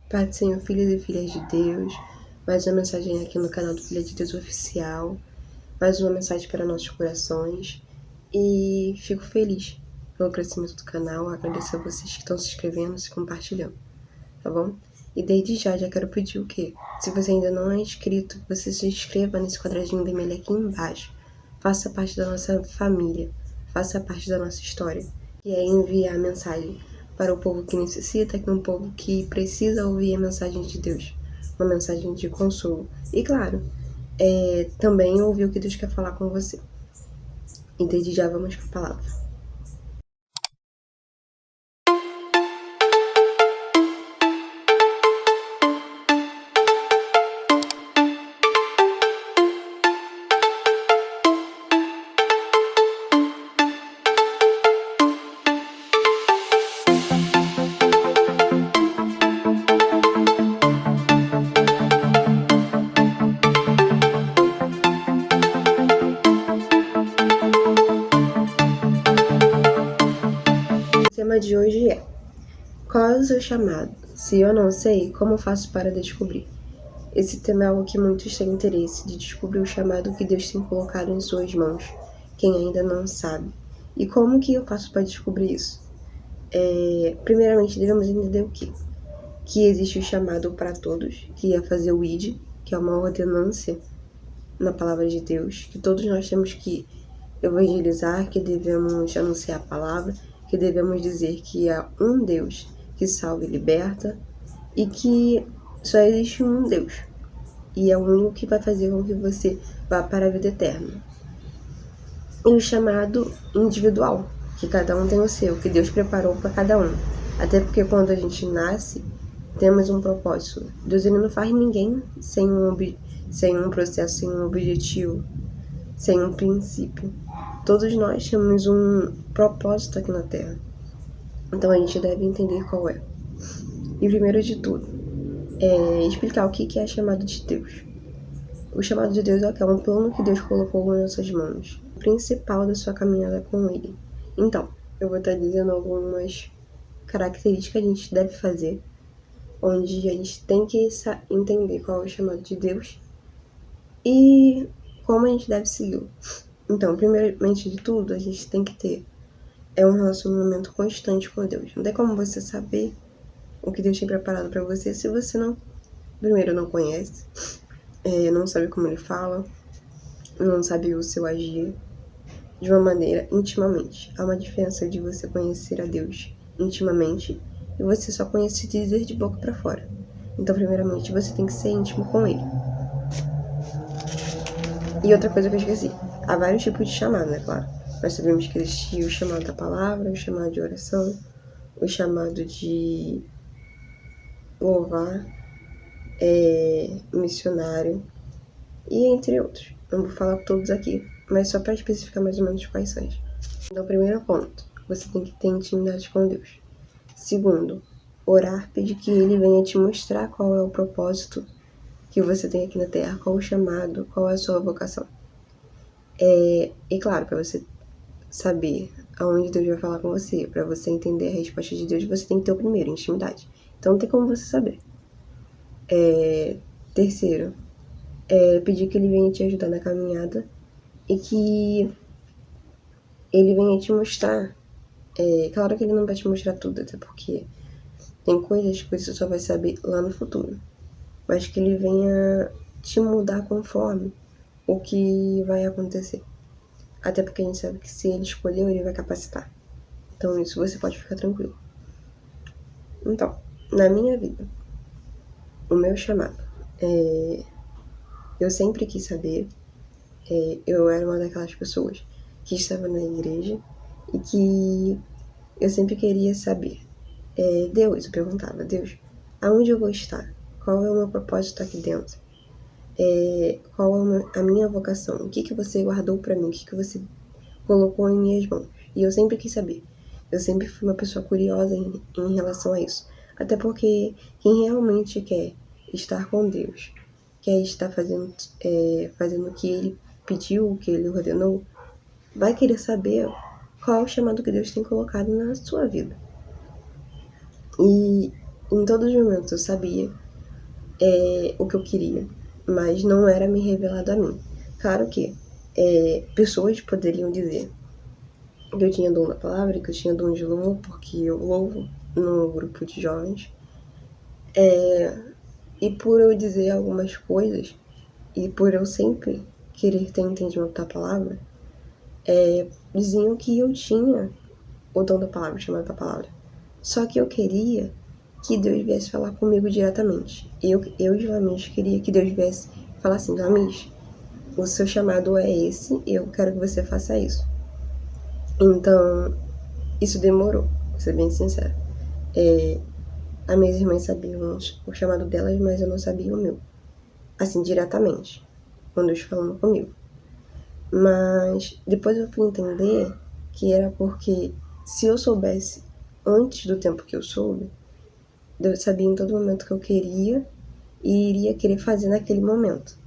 Pai do Senhor, filhos e filhas de Deus, mais uma mensagem aqui no canal do Filha de Deus Oficial, mais uma mensagem para nossos corações, e fico feliz pelo crescimento do canal, agradeço a vocês que estão se inscrevendo, se compartilhando, tá bom? E desde já quero pedir o quê? Se você ainda não é inscrito, você se inscreva nesse quadradinho vermelho aqui embaixo, faça parte da nossa família, faça parte da nossa história, e é enviar a mensagem para o povo que necessita, que é um povo que precisa ouvir a mensagem de Deus, uma mensagem de consolo. E claro, também ouvir o que Deus quer falar com você. E desde já vamos para a palavra. O tema de hoje é: qual é o seu chamado? Se eu não sei, como faço para descobrir? Esse tema é algo que muitos têm interesse de descobrir o chamado que Deus tem colocado em suas mãos, quem ainda não sabe. E como que eu faço para descobrir isso? Primeiramente, devemos entender o quê? Que existe o chamado para todos, que é fazer o ID, que é uma ordenância na palavra de Deus, que todos nós temos que evangelizar, que devemos anunciar a palavra, que devemos dizer que há um Deus que salva e liberta e que só existe um Deus. E é o único que vai fazer com que você vá para a vida eterna. E o chamado individual, que cada um tem o seu, que Deus preparou para cada um. Até porque quando a gente nasce, temos um propósito. Deus ele não faz ninguém sem um processo, sem um objetivo, sem um princípio. Todos nós temos um propósito aqui na Terra. Então a gente deve entender qual é. E primeiro de tudo, explicar o que é chamado de Deus. O chamado de Deus é um plano que Deus colocou em nossas mãos, o principal da sua caminhada com Ele. Então, eu vou estar dizendo algumas características que a gente deve fazer, onde a gente tem que entender qual é o chamado de Deus e como a gente deve segui-lo. Então, primeiramente de tudo, a gente tem que ter um relacionamento constante com Deus. Não tem como você saber o que Deus tem preparado para você se você primeiro não conhece, não sabe como Ele fala, não sabe o seu agir de uma maneira intimamente. Há uma diferença de você conhecer a Deus intimamente e você só conhecer dizer de boca para fora. Então, primeiramente, você tem que ser íntimo com Ele. E outra coisa que eu esqueci, há vários tipos de chamado, né, claro. Nós sabemos que existe o chamado da palavra, o chamado de oração, o chamado de louvar, missionário, e entre outros. Não vou falar todos aqui, mas só para especificar mais ou menos quais são. Então, primeiro ponto, você tem que ter intimidade com Deus. Segundo, orar, pedir que Ele venha te mostrar qual é o propósito que você tem aqui na Terra, qual o chamado, qual é a sua vocação. E claro, para você saber aonde Deus vai falar com você, para você entender a resposta de Deus, você tem que ter o primeiro, intimidade. Então não tem como você saber. Terceiro, pedir que Ele venha te ajudar na caminhada e que Ele venha te mostrar. Claro que Ele não vai te mostrar tudo, até porque tem coisas que você só vai saber lá no futuro. Mas que Ele venha te mudar conforme o que vai acontecer. Até porque a gente sabe que se Ele escolheu, Ele vai capacitar. Então isso você pode ficar tranquilo. Então, na minha vida, o meu chamado, eu sempre quis saber, eu era uma daquelas pessoas que estava na igreja e que eu sempre queria saber. Deus, eu perguntava, Deus, aonde eu vou estar? Qual é o meu propósito aqui dentro? Qual é a minha vocação? O que você guardou para mim? O que você colocou em minhas mãos? E eu sempre quis saber. Eu sempre fui uma pessoa curiosa em relação a isso. Até porque quem realmente quer estar com Deus, quer estar fazendo o que Ele pediu, o que Ele ordenou, vai querer saber qual é o chamado que Deus tem colocado na sua vida. E em todos os momentos eu sabia o que eu queria, mas não era me revelado a mim. Claro que pessoas poderiam dizer que eu tinha dom da palavra, que eu tinha dom de louvor, porque eu louvo no grupo de jovens. E por eu dizer algumas coisas, e por eu sempre querer ter entendimento da palavra, diziam que eu tinha o dom da palavra, chamado da palavra. Só que eu queria que Deus viesse falar comigo diretamente. Eu geralmente queria que Deus viesse falar assim: Lamis, o seu chamado é esse, eu quero que você faça isso. Então, isso demorou, vou ser bem sincera. As minhas irmãs sabiam o chamado delas, mas eu não sabia o meu. Assim, diretamente, quando Deus falando comigo. Mas depois eu fui entender que era porque se eu soubesse antes do tempo que eu soube, eu sabia em todo momento que eu queria e iria querer fazer naquele momento.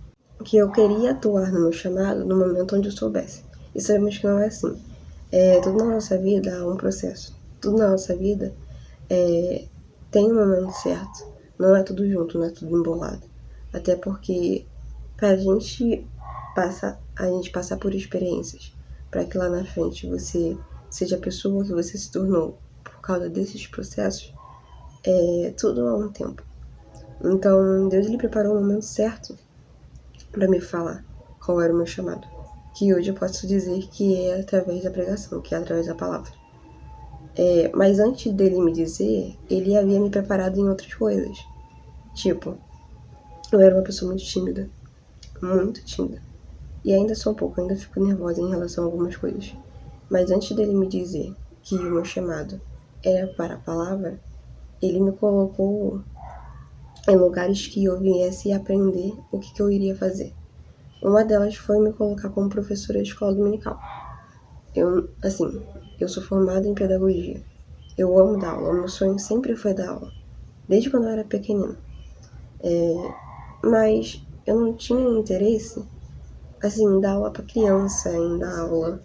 Que eu queria atuar no meu chamado no momento onde eu soubesse. E sabemos que não é assim. Tudo na nossa vida há um processo. Tudo na nossa vida tem um momento certo. Não é tudo junto, não é tudo embolado. Até porque pra gente passar por experiências, para que lá na frente você seja a pessoa que você se tornou por causa desses processos, tudo há um tempo. Então, Deus ele preparou o momento certo para me falar qual era o meu chamado. Que hoje eu posso dizer que é através da pregação, que é através da palavra. Mas antes dele me dizer, ele havia me preparado em outras coisas. Tipo, eu era uma pessoa muito tímida. Muito tímida. E ainda sou um pouco, ainda fico nervosa em relação a algumas coisas. Mas antes dele me dizer que o meu chamado era para a palavra, ele me colocou em lugares que eu viesse aprender o que eu iria fazer. Uma delas foi me colocar como professora de escola dominical. Eu sou formada em pedagogia. Eu amo dar aula, meu sonho sempre foi dar aula, desde quando eu era pequenina. Mas eu não tinha interesse, assim, em dar aula para criança, em dar aula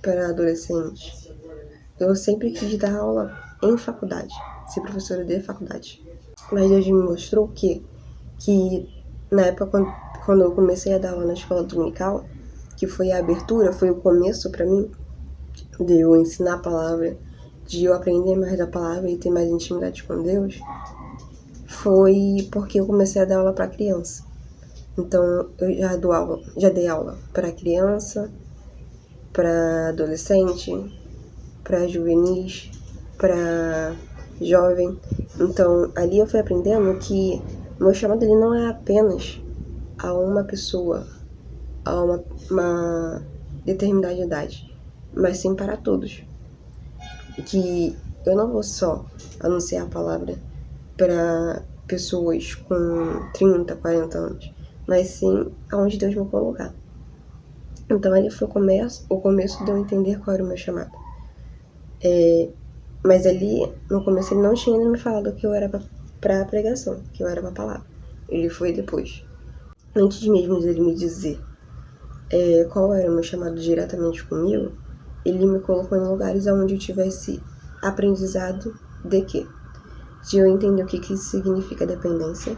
para adolescente. Eu sempre quis dar aula em faculdade, ser professora de faculdade. Mas Deus me mostrou que na época quando eu comecei a dar aula na escola dominical, que foi a abertura, foi o começo para mim, de eu ensinar a palavra, de eu aprender mais da palavra e ter mais intimidade com Deus, foi porque eu comecei a dar aula para criança. Então eu já dei aula para criança, para adolescente, para juvenis, para jovem. Então ali eu fui aprendendo que o meu chamado ele não é apenas a uma pessoa, a uma determinada idade, mas sim para todos. Que eu não vou só anunciar a palavra para pessoas com 30, 40 anos, mas sim aonde Deus me colocar. Então ali foi o começo de eu entender qual era o meu chamado. Mas ali, no começo, ele não tinha ainda me falado que eu era pra pregação, que eu era pra palavra. Ele foi depois. Antes mesmo de ele me dizer qual era o meu chamado diretamente comigo, ele me colocou em lugares onde eu tivesse aprendizado de quê? De eu entender o que significa dependência,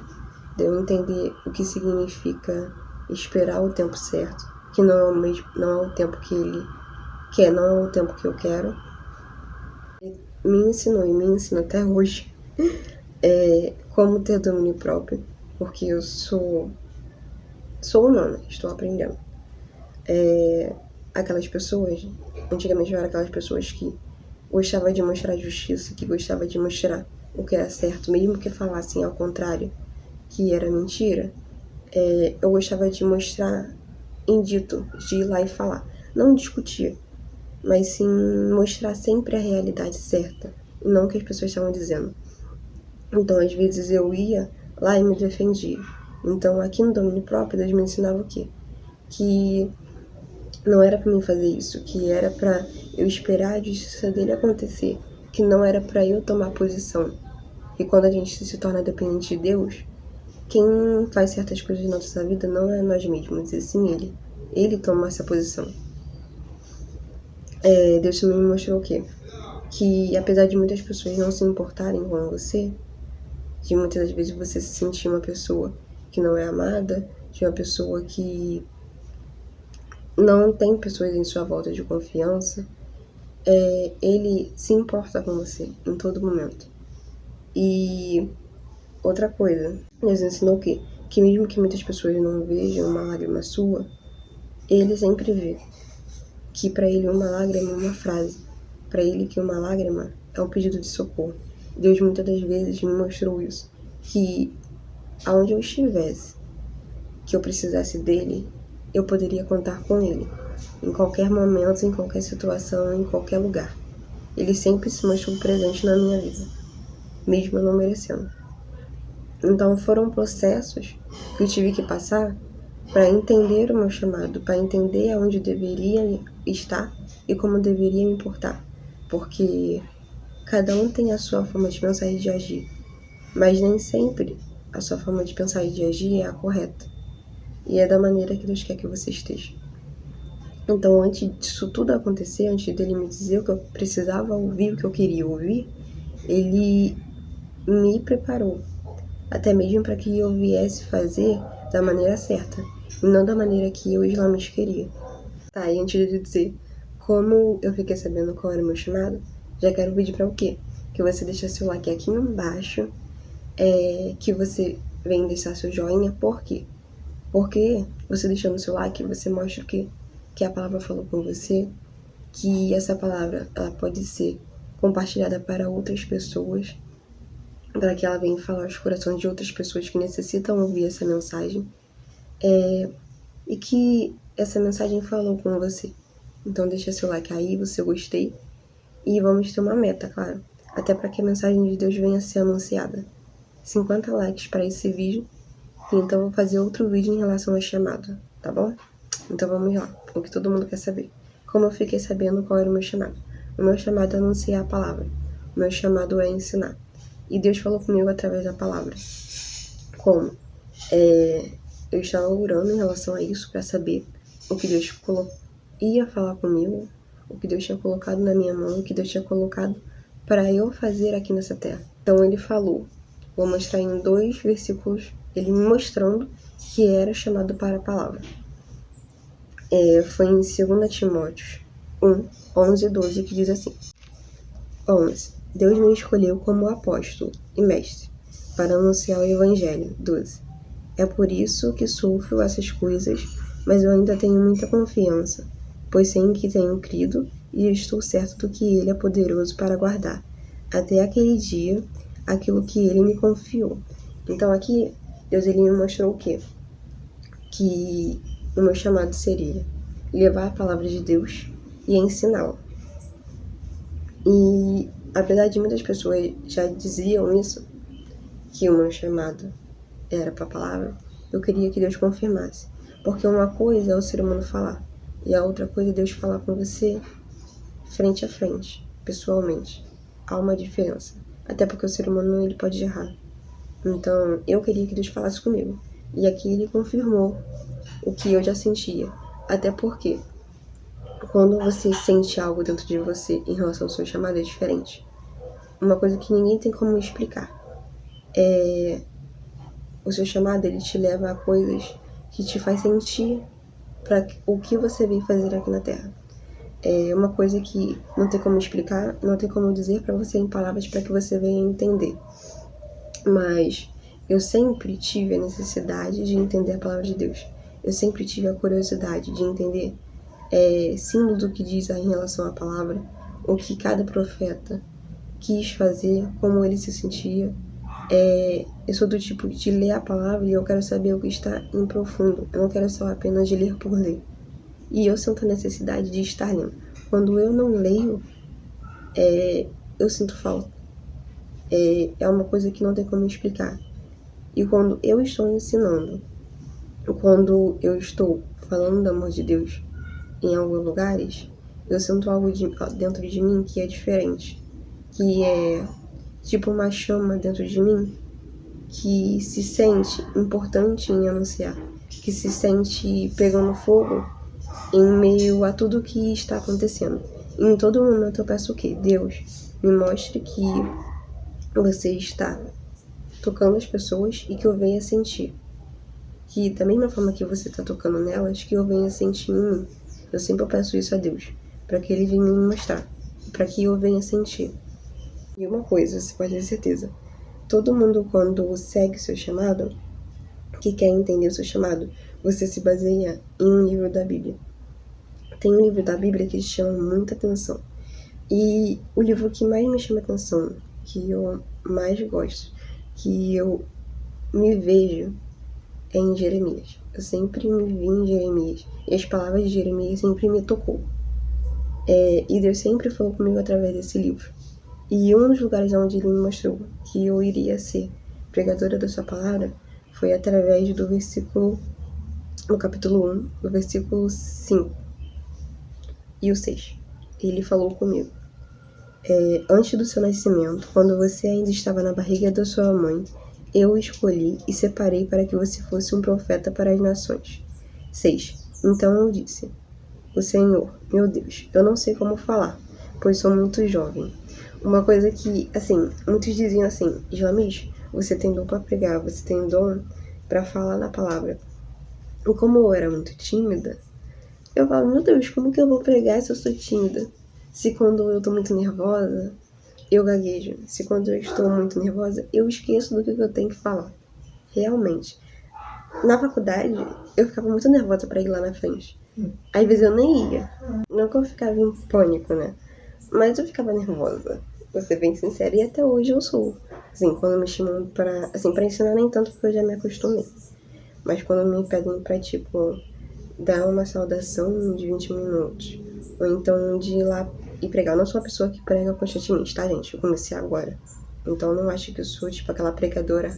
de eu entender o que significa esperar o tempo certo, que não é o tempo que ele quer, não é o tempo que eu quero. Me ensinou e me ensina até hoje como ter domínio próprio, porque eu sou humana, estou aprendendo. Aquelas pessoas, antigamente eu era aquelas pessoas que gostava de mostrar justiça, que gostava de mostrar o que era certo, mesmo que falassem ao contrário, que era mentira. Eu gostava de mostrar em dito, de ir lá e falar. Não discutir, mas sim mostrar sempre a realidade certa, e não o que as pessoas estavam dizendo. Então, às vezes eu ia lá e me defendia. Então, aqui no domínio próprio, Deus me ensinava o quê? Que não era pra mim fazer isso, que era pra eu esperar a justiça dele acontecer, que não era pra eu tomar posição. E quando a gente se torna dependente de Deus, quem faz certas coisas na nossa vida não é nós mesmos, e sim Ele. Ele toma essa posição. Deus também me mostrou o quê? que apesar de muitas pessoas não se importarem com você, de muitas das vezes você se sentir uma pessoa que não é amada, de uma pessoa que não tem pessoas em sua volta de confiança, ele se importa com você em todo momento. E outra coisa, Deus ensinou o quê? Que mesmo que muitas pessoas não vejam uma lágrima sua, ele sempre vê. Que para ele uma lágrima é uma frase. Para ele que uma lágrima é um pedido de socorro. Deus muitas das vezes me mostrou isso. Que aonde eu estivesse, que eu precisasse dele, eu poderia contar com ele. Em qualquer momento, em qualquer situação, em qualquer lugar. Ele sempre se mostrou presente na minha vida, mesmo eu não merecendo. Então foram processos que eu tive que passar para entender o meu chamado, para entender aonde deveria estar e como deveria me portar. Porque cada um tem a sua forma de pensar e de agir, mas nem sempre a sua forma de pensar e de agir é a correta. E é da maneira que Deus quer que você esteja. Então, antes disso tudo acontecer, antes dele me dizer o que eu precisava ouvir, o que eu queria ouvir, ele me preparou, até mesmo para que eu viesse fazer da maneira certa, e não da maneira que eu islamente queria. Tá, e antes de dizer como eu fiquei sabendo qual era o meu chamado, já quero pedir para o quê? Que você deixe seu like aqui embaixo, que você venha deixar seu joinha, por quê? Porque você deixando seu like, você mostra o quê? Que a palavra falou com você, que essa palavra ela pode ser compartilhada para outras pessoas, para que ela venha falar aos corações de outras pessoas que necessitam ouvir essa mensagem, e que essa mensagem falou com você. Então deixa seu like aí, você gostei, e vamos ter uma meta, claro, até para que a mensagem de Deus venha a ser anunciada. 50 likes para esse vídeo, e então vou fazer outro vídeo em relação ao chamado, tá bom? Então vamos lá, o que todo mundo quer saber. Como eu fiquei sabendo qual era o meu chamado? O meu chamado é anunciar a palavra. O meu chamado é ensinar. E Deus falou comigo através da palavra. Como? Eu estava orando em relação a isso para saber o que Deus ia falar comigo, o que Deus tinha colocado na minha mão, o que Deus tinha colocado para eu fazer aqui nessa terra. Então ele falou, vou mostrar em 2 versículos, ele me mostrando que era chamado para a palavra. Foi em 2 Timóteo 1, 11 e 12, que diz assim: 11. Deus me escolheu como apóstolo e mestre para anunciar o evangelho. 12. É por isso que sofro essas coisas, mas eu ainda tenho muita confiança, pois sei que tenho crido e estou certo do que ele é poderoso para guardar até aquele dia aquilo que ele me confiou. Então aqui Deus ele me mostrou o quê? Que o meu chamado seria levar a palavra de Deus e ensiná-la. E apesar de muitas pessoas já diziam isso, que o meu chamado era para a palavra, eu queria que Deus confirmasse. Porque uma coisa é o ser humano falar, e a outra coisa é Deus falar com você frente a frente, pessoalmente. Há uma diferença. Até porque o ser humano ele pode errar. Então eu queria que Deus falasse comigo. E aqui ele confirmou o que eu já sentia. Até porque quando você sente algo dentro de você em relação ao seu chamado é diferente. Uma coisa que ninguém tem como explicar. O seu chamado ele te leva a coisas que te faz sentir para o que você veio fazer aqui na Terra. É uma coisa que não tem como explicar, não tem como dizer para você em palavras para que você venha entender. Mas eu sempre tive a necessidade de entender a palavra de Deus. Eu sempre tive a curiosidade de entender símbolo do que diz em relação à palavra, o que cada profeta quis fazer, como ele se sentia. Eu sou do tipo de ler a palavra e eu quero saber o que está em profundo. Eu não quero só apenas de ler por ler. E eu sinto a necessidade de estar lendo. Quando eu não leio, eu sinto falta. É uma coisa que não tem como explicar. E quando eu estou ensinando, quando eu estou falando do amor de Deus em alguns lugares, eu sinto algo dentro de mim que é diferente. Que é tipo uma chama dentro de mim que se sente importante em anunciar, que se sente pegando fogo em meio a tudo que está acontecendo. E em todo momento eu peço o quê? Deus, Me mostre que você está tocando as pessoas e que eu venha sentir. Que da mesma forma que você está tocando nelas, que eu venha sentir em mim. Eu sempre peço isso a Deus, para que Ele venha me mostrar, para que eu venha sentir. E uma coisa, você pode ter certeza, todo mundo quando segue o seu chamado, que quer entender o seu chamado, você se baseia em um livro da Bíblia. Tem um livro da Bíblia que chama muita atenção. E o livro que mais me chama atenção, que eu mais gosto, que eu me vejo, é em Jeremias. Eu sempre me vi em Jeremias. E as palavras de Jeremias sempre me tocou. E Deus sempre falou comigo através desse livro. E um dos lugares onde Ele me mostrou que eu iria ser pregadora da sua palavra foi através do versículo, no capítulo 1, do versículo 5 e o 6. Ele falou comigo. Antes do seu nascimento, quando você ainda estava na barriga da sua mãe, eu o escolhi e separei para que você fosse um profeta para as nações. 6. Então eu disse, o Senhor, meu Deus, eu não sei como falar, pois sou muito jovem. Uma coisa que, assim, muitos diziam assim, Jamis, você tem dom para pregar, você tem dom para falar na palavra. E como eu era muito tímida, eu falo, meu Deus, como que eu vou pregar se eu sou tímida? Se quando eu tô muito nervosa, eu gaguejo. Se quando eu estou muito nervosa, eu esqueço do que eu tenho que falar. Realmente. Na faculdade, eu ficava muito nervosa pra ir lá na frente. Às vezes eu nem ia. Não que eu ficava em pânico, né? Mas eu ficava nervosa. Vou ser bem sincera. E até hoje eu sou. Assim, quando me chamam pra... Assim, pra ensinar nem tanto, porque eu já me acostumei. Mas quando me pedem pra, tipo, dar uma saudação de 20 minutos. Ou então de ir lá e pregar. Eu não sou uma pessoa que prega constantemente, tá, gente? Eu comecei agora. Então não acho que eu sou, tipo, aquela pregadora,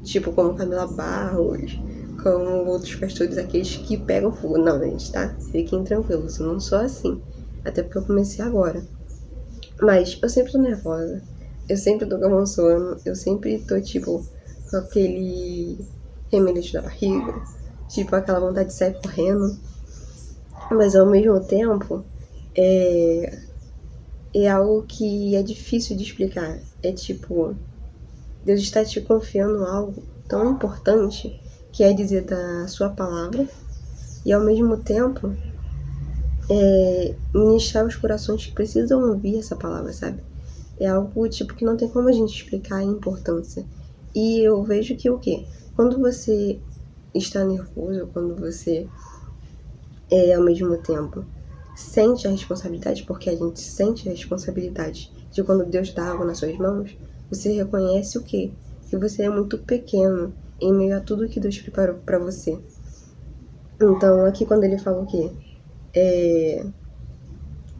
tipo, como Camila Barros, como outros pastores, aqueles que pegam fogo. Não, gente, tá? Fiquem tranquilos, eu não sou assim. Até porque eu comecei agora. Mas eu sempre tô nervosa. Eu sempre tô com a mão suando. Eu sempre tô, tipo, com aquele remeleixo da barriga. Tipo, aquela vontade de sair correndo. Mas ao mesmo tempo, é algo que é difícil de explicar. É tipo, Deus está te confiando algo tão importante, que é dizer da sua palavra, e ao mesmo tempo, ministrar os corações que precisam ouvir essa palavra, sabe? É algo tipo que não tem como a gente explicar a importância. E eu vejo que o quê? Quando você está nervoso, quando você ao mesmo tempo sente a responsabilidade, porque a gente sente a responsabilidade de quando Deus dá algo nas suas mãos, você reconhece o quê? Que você é muito pequeno em meio a tudo que Deus preparou para você. Então, aqui quando ele fala o quê?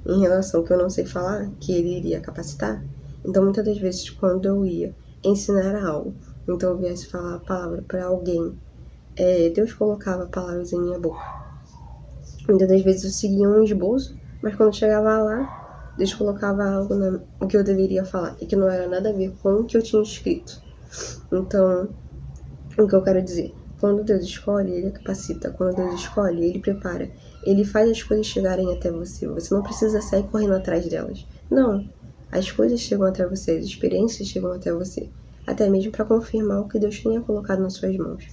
Em relação ao que eu não sei falar, que ele iria capacitar. Então, muitas das vezes, quando eu ia ensinar algo, então eu viesse falar a palavra para alguém, Deus colocava palavras em minha boca. Muitas das vezes eu seguia um esboço, mas quando chegava lá, Deus colocava algo no que eu deveria falar e que não era nada a ver com o que eu tinha escrito. Então, o que eu quero dizer? Quando Deus escolhe, Ele capacita. Quando Deus escolhe, Ele prepara. Ele faz as coisas chegarem até você. Você não precisa sair correndo atrás delas. Não. As coisas chegam até você, as experiências chegam até você. Até mesmo para confirmar o que Deus tenha colocado nas suas mãos.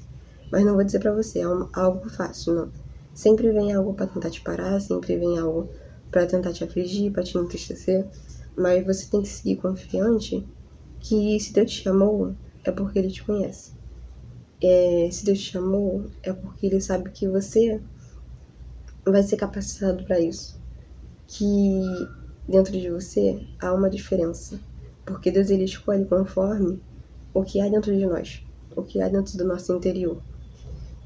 Mas não vou dizer para você, é algo fácil, não. Sempre vem algo para tentar te parar, sempre vem algo para tentar te afligir, para te entristecer. Mas você tem que seguir confiante que se Deus te chamou, é porque Ele te conhece. Se Deus te chamou, é porque Ele sabe que você vai ser capacitado para isso. Que dentro de você há uma diferença. Porque Deus Ele escolhe conforme o que há dentro de nós, o que há dentro do nosso interior.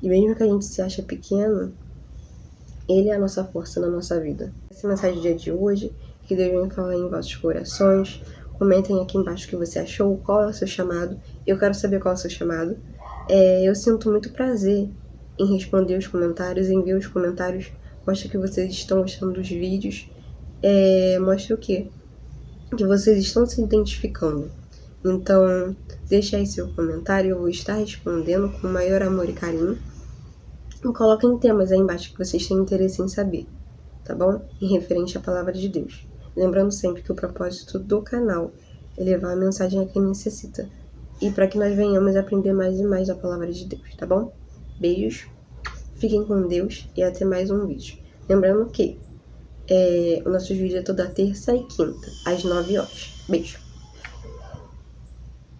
E mesmo que a gente se ache pequeno, Ele é a nossa força na nossa vida. Essa mensagem do dia de hoje, que Deus venha falar em vossos corações. Comentem aqui embaixo o que você achou, qual é o seu chamado. Eu quero saber qual é o seu chamado. Eu sinto muito prazer em responder os comentários, em ver os comentários. Mostra que vocês estão gostando dos vídeos. Mostra o quê? Que vocês estão se identificando. Então, deixa aí seu comentário, eu vou estar respondendo com o maior amor e carinho. E coloquem temas aí embaixo que vocês têm interesse em saber, tá bom? Em referente à palavra de Deus. Lembrando sempre que o propósito do canal é levar a mensagem a quem necessita. E para que nós venhamos aprender mais e mais a palavra de Deus, tá bom? Beijos, fiquem com Deus e até mais um vídeo. Lembrando que o nosso vídeo é toda terça e quinta, às 9 horas. Beijo!